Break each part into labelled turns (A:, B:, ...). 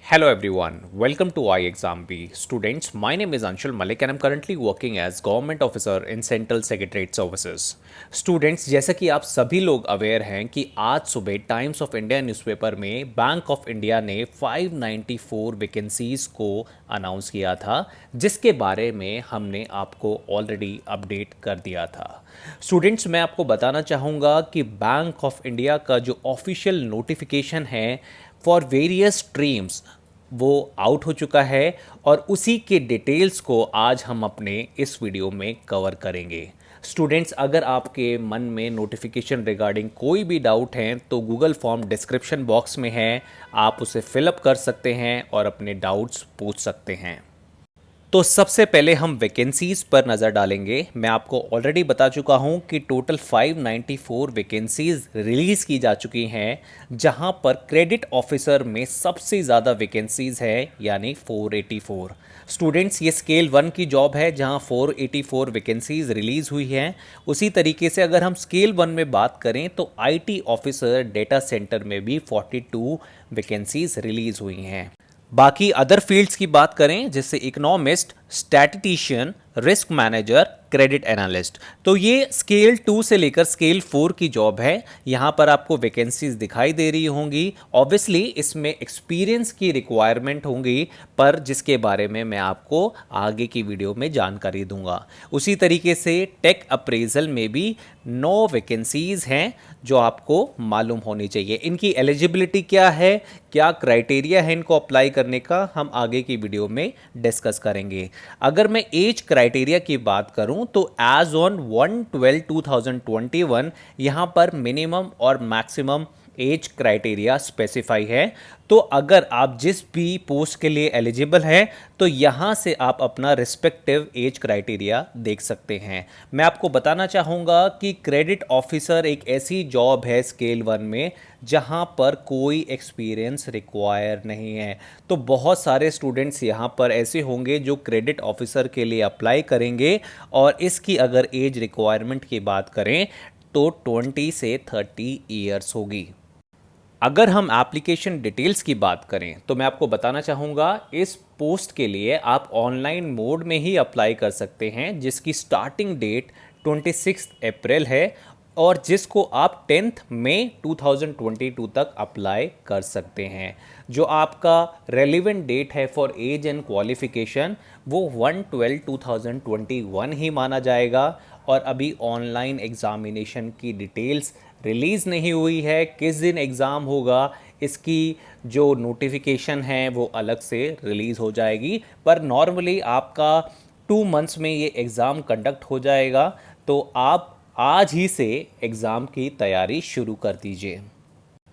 A: Hello everyone, welcome to iExamB. Students, my name is Anshul Malik and I'm currently working as government officer in Central Secretariat Services. Students, जैसा कि आप सभी लोग aware हैं कि आज सुबह टाइम्स ऑफ इंडिया न्यूज़पेपर में बैंक ऑफ इंडिया ने 594 वैकेंसीज़ को अनाउंस किया था, जिसके बारे में हमने आपको ऑलरेडी अपडेट कर दिया था। स्टूडेंट्स, मैं आपको बताना चाहूँगा कि बैंक ऑफ इंडिया का जो ऑफिशियल नोटिफिकेशन है फॉर वेरियस स्ट्रीम्स वो आउट हो चुका है और उसी के डिटेल्स को आज हम अपने इस वीडियो में कवर करेंगे। स्टूडेंट्स, अगर आपके मन में नोटिफिकेशन रिगार्डिंग कोई भी डाउट है तो गूगल फॉर्म डिस्क्रिप्शन बॉक्स में है, आप उसे फिलअप कर सकते हैं और अपने डाउट्स पूछ सकते हैं। तो सबसे पहले हम वैकेंसीज़ पर नज़र डालेंगे। मैं आपको ऑलरेडी बता चुका हूं कि टोटल 594 वैकेंसीज़ रिलीज़ की जा चुकी हैं, जहां पर क्रेडिट ऑफिसर में सबसे ज़्यादा वैकेंसीज़ है यानी 484। स्टूडेंट्स, ये स्केल 1 की जॉब है जहां 484 वैकेंसीज़ रिलीज़ हुई हैं। उसी तरीके से अगर हम स्केल 1 में बात करें तो आईटी ऑफिसर डेटा सेंटर में भी 42 वैकेंसीज़ रिलीज़ हुई हैं। बाकी अदर फील्ड्स की बात करें जैसे economist, statistician, risk manager, credit analyst, तो ये स्केल 2 से लेकर स्केल 4 की जॉब है। यहाँ पर आपको वैकेंसीज दिखाई दे रही होंगी। ऑब्वियसली इसमें एक्सपीरियंस की रिक्वायरमेंट होंगी, पर जिसके बारे में मैं आपको आगे की वीडियो में जानकारी दूंगा। उसी तरीके से टेक अप्रेजल में भी 9 वैकेंसीज हैं जो आपको मालूम होनी चाहिए। इनकी एलिजिबिलिटी क्या है, क्या क्राइटेरिया है इनको अप्लाई करने का, हम आगे की वीडियो में डिस्कस करेंगे। अगर मैं एज क्राइटेरिया की बात करूं तो एज ऑन 1/12/2021 यहां पर मिनिमम और मैक्सिमम एज क्राइटेरिया स्पेसिफाई है। तो अगर आप जिस भी पोस्ट के लिए एलिजिबल हैं तो यहाँ से आप अपना रिस्पेक्टिव एज क्राइटेरिया देख सकते हैं। मैं आपको बताना चाहूँगा कि क्रेडिट ऑफिसर एक ऐसी जॉब है स्केल 1 में जहाँ पर कोई एक्सपीरियंस रिक्वायर नहीं है। तो बहुत सारे स्टूडेंट्स यहाँ पर ऐसे होंगे जो क्रेडिट ऑफिसर के लिए अप्लाई करेंगे और इसकी अगर एज रिक्वायरमेंट की बात करें तो 20 से 30 ईयर्स होगी। अगर हम एप्लीकेशन डिटेल्स की बात करें तो मैं आपको बताना चाहूँगा इस पोस्ट के लिए आप ऑनलाइन मोड में ही अप्लाई कर सकते हैं, जिसकी स्टार्टिंग डेट 26 अप्रैल है और जिसको आप 10 मई 2022 तक अप्लाई कर सकते हैं। जो आपका रेलिवेंट डेट है फॉर एज एंड क्वालिफिकेशन वो 1/12/2021 ही माना जाएगा और अभी ऑनलाइन एग्जामिनेशन की डिटेल्स रिलीज़ नहीं हुई है। किस दिन एग्ज़ाम होगा इसकी जो नोटिफिकेशन है वो अलग से रिलीज़ हो जाएगी, पर नॉर्मली आपका 2 मंथ्स में ये एग्ज़ाम कंडक्ट हो जाएगा। तो आप आज ही से एग्ज़ाम की तैयारी शुरू कर दीजिए।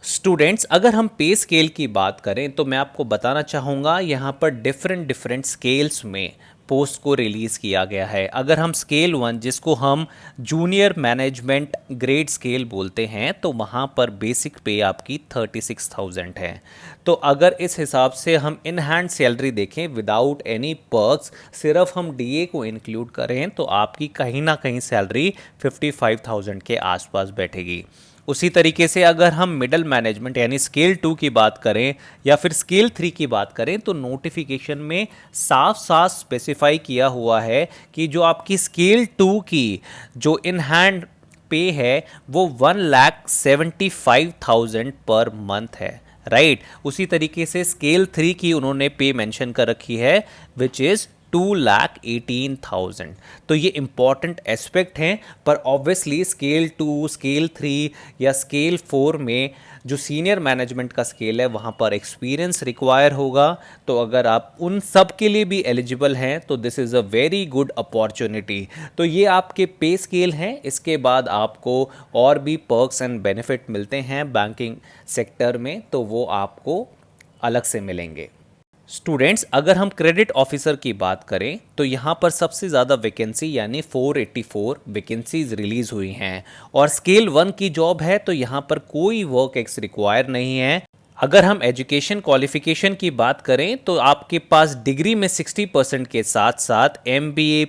A: स्टूडेंट्स, अगर हम पे स्केल की बात करें तो मैं आपको बताना चाहूँगा यहाँ पर डिफरेंट स्केल्स में पोस्ट को रिलीज़ किया गया है। अगर हम स्केल 1 जिसको हम जूनियर मैनेजमेंट ग्रेड स्केल बोलते हैं तो वहाँ पर बेसिक पे आपकी 36,000 है। तो अगर इस हिसाब से हम इन हैंड सैलरी देखें विदाउट एनी पर्क्स, सिर्फ हम डीए को इंक्लूड करें तो आपकी कहीं ना कहीं सैलरी 55,000 के आसपास बैठेगी। उसी तरीके से अगर हम मिडिल मैनेजमेंट यानी स्केल 2 की बात करें या फिर स्केल 3 की बात करें तो नोटिफिकेशन में साफ साफ स्पेसिफाई किया हुआ है कि जो आपकी स्केल 2 की जो इन हैंड पे है वो 1,75,000 पर मंथ है, राइट। उसी तरीके से स्केल 3 की उन्होंने पे मेंशन कर रखी है विच इज़ 2,18,000। तो ये इंपॉर्टेंट एस्पेक्ट हैं, पर ऑब्वियसली स्केल 2, स्केल 3 या स्केल 4 में जो सीनियर मैनेजमेंट का स्केल है वहाँ पर एक्सपीरियंस रिक्वायर होगा। तो अगर आप उन सब के लिए भी एलिजिबल हैं तो this is a very good opportunity. तो ये आपके पे स्केल हैं। इसके बाद आपको और भी पर्क्स एंड बेनिफिट मिलते हैं बैंकिंग सेक्टर में, तो वो आपको अलग से मिलेंगे। स्टूडेंट्स, अगर हम क्रेडिट ऑफिसर की बात करें तो यहाँ पर सबसे ज़्यादा वैकेंसी यानी 484 वैकेंसीज रिलीज़ हुई हैं और स्केल 1 की जॉब है तो यहाँ पर कोई वर्क एक्स रिक्वायर नहीं है। अगर हम एजुकेशन क्वालिफिकेशन की बात करें तो आपके पास डिग्री में 60% के साथ साथ MBA,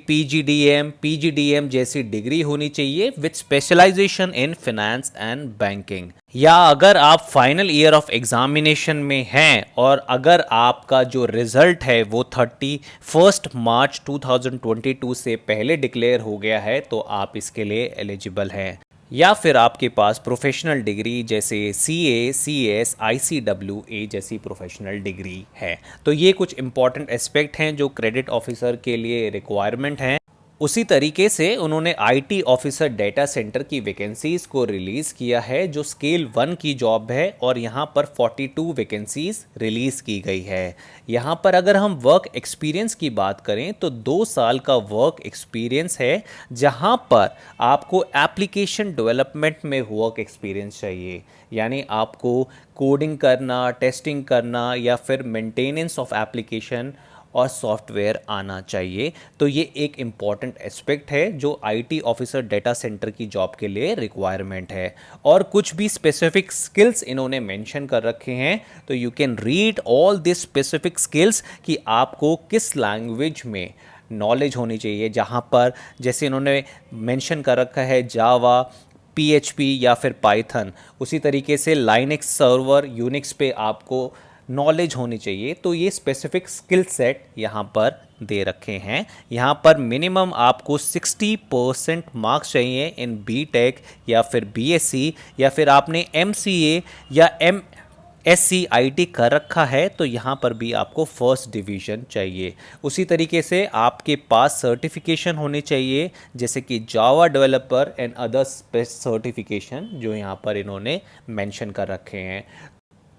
A: PGDM जैसी डिग्री होनी चाहिए with specialization in finance and banking. या अगर आप फाइनल ईयर ऑफ एग्जामिनेशन में हैं और अगर आपका जो रिजल्ट है वो 31 मार्च 2022 से पहले डिक्लेयर हो गया है तो आप इसके लिए एलिजिबल हैं। या फिर आपके पास प्रोफेशनल डिग्री जैसे CA, CS, ICWA जैसी प्रोफेशनल डिग्री है। तो ये कुछ इंपॉर्टेंट एस्पेक्ट हैं जो क्रेडिट ऑफिसर के लिए रिक्वायरमेंट हैं। उसी तरीके से उन्होंने IT ऑफिसर डेटा सेंटर की वैकेंसीज़ को रिलीज़ किया है जो स्केल 1 की जॉब है और यहाँ पर 42 वैकेंसीज़ रिलीज़ की गई है। यहाँ पर अगर हम वर्क एक्सपीरियंस की बात करें तो 2 साल का वर्क एक्सपीरियंस है जहाँ पर आपको एप्लीकेशन डेवलपमेंट में वर्क एक्सपीरियंस चाहिए, यानी आपको कोडिंग करना, टेस्टिंग करना या फिर मेंटेनेंस ऑफ एप्लीकेशन और सॉफ्टवेयर आना चाहिए। तो ये एक इम्पॉर्टेंट एस्पेक्ट है जो IT ऑफिसर डेटा सेंटर की जॉब के लिए रिक्वायरमेंट है। और कुछ भी स्पेसिफिक स्किल्स इन्होंने मेंशन कर रखे हैं, तो you can read all this specific skills कि आपको किस लैंग्वेज में नॉलेज होनी चाहिए। जहाँ पर जैसे इन्होंने मेंशन कर रखा है जावा, PHP या फिर पाइथन, उसी तरीके से लाइनक्स सर्वर, यूनिक्स पे आपको नॉलेज होनी चाहिए। तो ये स्पेसिफिक स्किल सेट यहाँ पर दे रखे हैं। यहाँ पर मिनिमम आपको 60% मार्क्स चाहिए इन BTech या फिर BSc या फिर आपने MCA या MSc IT कर रखा है तो यहाँ पर भी आपको फर्स्ट डिवीज़न चाहिए। उसी तरीके से आपके पास सर्टिफिकेशन होने चाहिए जैसे कि Java developer and other certification जो यहाँ पर इन्होंने मेंशन कर रखे हैं।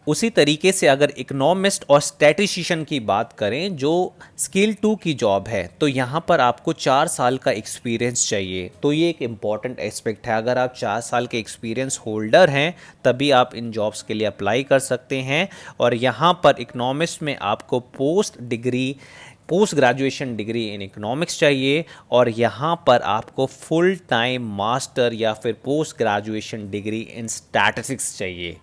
A: उसी तरीके से अगर इकोनॉमिस्ट और स्टैटिस्टिशियन की बात करें जो स्किल 2 की जॉब है तो यहाँ पर आपको 4 साल का एक्सपीरियंस चाहिए। तो ये एक इम्पॉर्टेंट एस्पेक्ट है। अगर आप 4 साल के एक्सपीरियंस होल्डर हैं तभी आप इन जॉब्स के लिए अप्लाई कर सकते हैं। और यहाँ पर इकोनॉमिस्ट में आपको post graduation degree in economics चाहिए और यहाँ पर आपको फुल टाइम मास्टर या फिर post graduation degree in statistics चाहिए।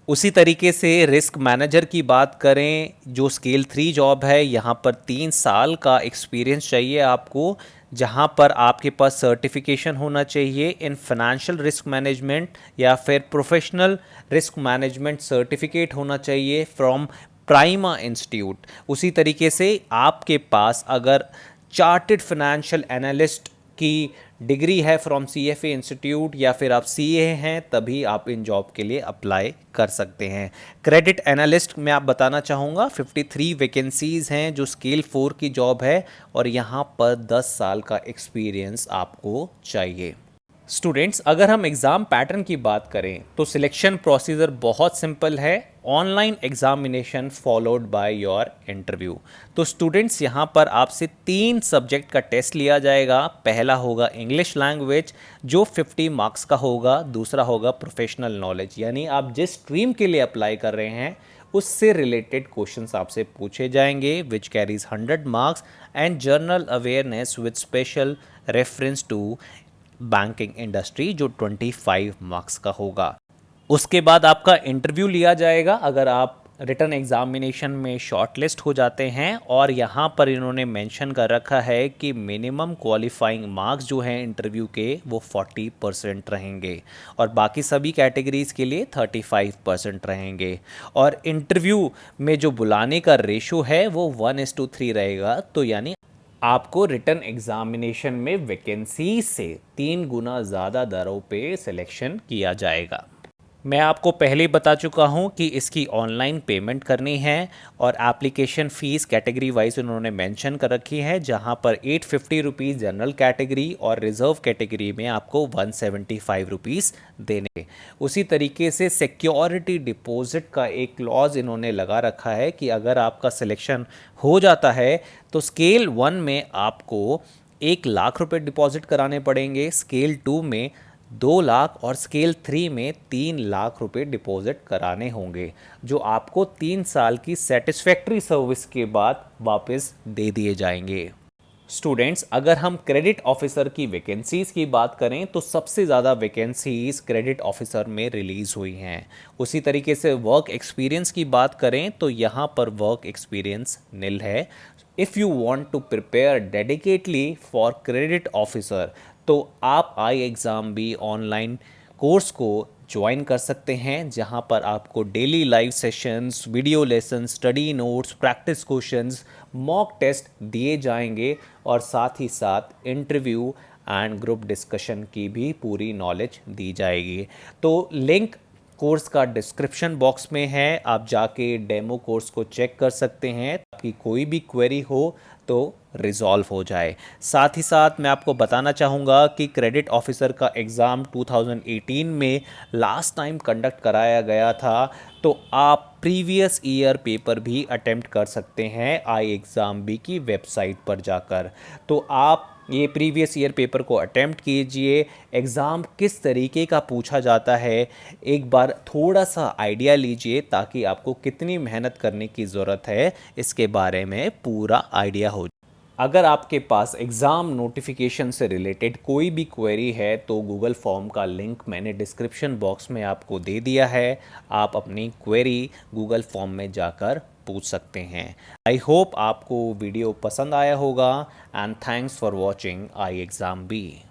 A: उसी तरीके से रिस्क मैनेजर की बात करें जो स्केल 3 जॉब है, यहाँ पर 3 साल का एक्सपीरियंस चाहिए आपको, जहाँ पर आपके पास सर्टिफिकेशन होना चाहिए इन फाइनेंशियल रिस्क मैनेजमेंट या फिर प्रोफेशनल रिस्क मैनेजमेंट सर्टिफिकेट होना चाहिए फ्रॉम प्राइमा इंस्टीट्यूट। उसी तरीके से आपके पास अगर चार्टेड फाइनेंशियल एनालिस्ट की डिग्री है फ्रॉम CFA इंस्टीट्यूट या फिर आप CA हैं तभी आप इन जॉब के लिए अप्लाई कर सकते हैं। क्रेडिट एनालिस्ट में आप बताना चाहूँगा 53 वैकेंसीज़ हैं जो स्केल 4 की जॉब है और यहाँ पर 10 साल का एक्सपीरियंस आपको चाहिए। स्टूडेंट्स, अगर हम एग्ज़ाम पैटर्न की बात करें तो सिलेक्शन प्रोसीजर बहुत सिंपल है, online examination followed by your interview. तो स्टूडेंट्स यहाँ पर आपसे 3 सब्जेक्ट का टेस्ट लिया जाएगा। पहला होगा इंग्लिश लैंग्वेज जो 50 मार्क्स का होगा, दूसरा होगा प्रोफेशनल नॉलेज यानी आप जिस स्ट्रीम के लिए अप्लाई कर रहे हैं उससे रिलेटेड क्वेश्चंस आपसे पूछे जाएंगे which carries 100 marks and general awareness with special reference to banking industry जो 25 मार्क्स का होगा। उसके बाद आपका इंटरव्यू लिया जाएगा अगर आप रिटन एग्जामिनेशन में शॉर्टलिस्ट हो जाते हैं और यहाँ पर इन्होंने मेंशन कर रखा है कि मिनिमम क्वालिफाइंग मार्क्स जो हैं इंटरव्यू के वो 40% रहेंगे और बाकी सभी कैटेगरीज़ के लिए 35% रहेंगे। और इंटरव्यू में जो बुलाने का रेशो है वो 1:3 रहेगा। तो यानी आपको रिटन एग्जामिनेशन में वैकेंसी से 3 गुना ज़्यादा दरों पे सिलेक्शन किया जाएगा। मैं आपको पहले ही बता चुका हूं कि इसकी ऑनलाइन पेमेंट करनी है और एप्लीकेशन फ़ीस कैटेगरी वाइज उन्होंने मेंशन कर रखी है जहां पर 850 रुपीज़ जनरल कैटेगरी और रिज़र्व कैटेगरी में आपको 175 रुपीज़ देने। उसी तरीके से सिक्योरिटी डिपॉजिट का एक क्लॉज इन्होंने लगा रखा है कि अगर आपका सिलेक्शन हो जाता है तो स्केल 1 में आपको 1 लाख रुपए डिपॉजिट कराने पड़ेंगे, स्केल 2 में 2 लाख और स्केल 3 में 3 लाख रुपए डिपॉजिट कराने होंगे जो आपको 3 साल की सेटिस्फैक्ट्री सर्विस के बाद वापस दे दिए जाएंगे। स्टूडेंट्स, अगर हम क्रेडिट ऑफिसर की वैकेंसीज़ की बात करें तो सबसे ज़्यादा वैकेंसीज़ क्रेडिट ऑफिसर में रिलीज़ हुई हैं। उसी तरीके से वर्क एक्सपीरियंस की बात करें तो यहाँ पर वर्क एक्सपीरियंस निल है। If you want to prepare dedicatedly for credit officer तो आप आई एग्ज़ाम भी ऑनलाइन कोर्स को ज्वाइन कर सकते हैं, जहां पर आपको daily live sessions, video lesson, study notes, practice questions, mock test दिए जाएंगे और साथ ही साथ इंटरव्यू एंड ग्रुप डिस्कशन की भी पूरी नॉलेज दी जाएगी। तो लिंक कोर्स का डिस्क्रिप्शन बॉक्स में है, आप जाके डेमो कोर्स को चेक कर सकते हैं ताकि कोई भी क्वेरी हो तो रिजॉल्व हो जाए। साथ ही साथ मैं आपको बताना चाहूँगा कि क्रेडिट ऑफिसर का एग्ज़ाम 2018 में लास्ट टाइम कंडक्ट कराया गया था, तो आप प्रीवियस ईयर पेपर भी अटेम्प्ट कर सकते हैं आई एग्ज़ाम बी की वेबसाइट पर जाकर। तो आप ये प्रीवियस ईयर पेपर को अटेम्प्ट कीजिए, एग्ज़ाम किस तरीके का पूछा जाता है एक बार थोड़ा सा आइडिया लीजिए ताकि आपको कितनी मेहनत करने की ज़रूरत है इसके बारे में पूरा आइडिया हो। अगर आपके पास एग्ज़ाम नोटिफिकेशन से रिलेटेड कोई भी क्वेरी है तो गूगल फॉर्म का लिंक मैंने डिस्क्रिप्शन बॉक्स में आपको दे दिया है, आप अपनी क्वेरी गूगल फॉर्म में जाकर पूछ सकते हैं। आई होप आपको वीडियो पसंद आया होगा and thanks for watching I exam B.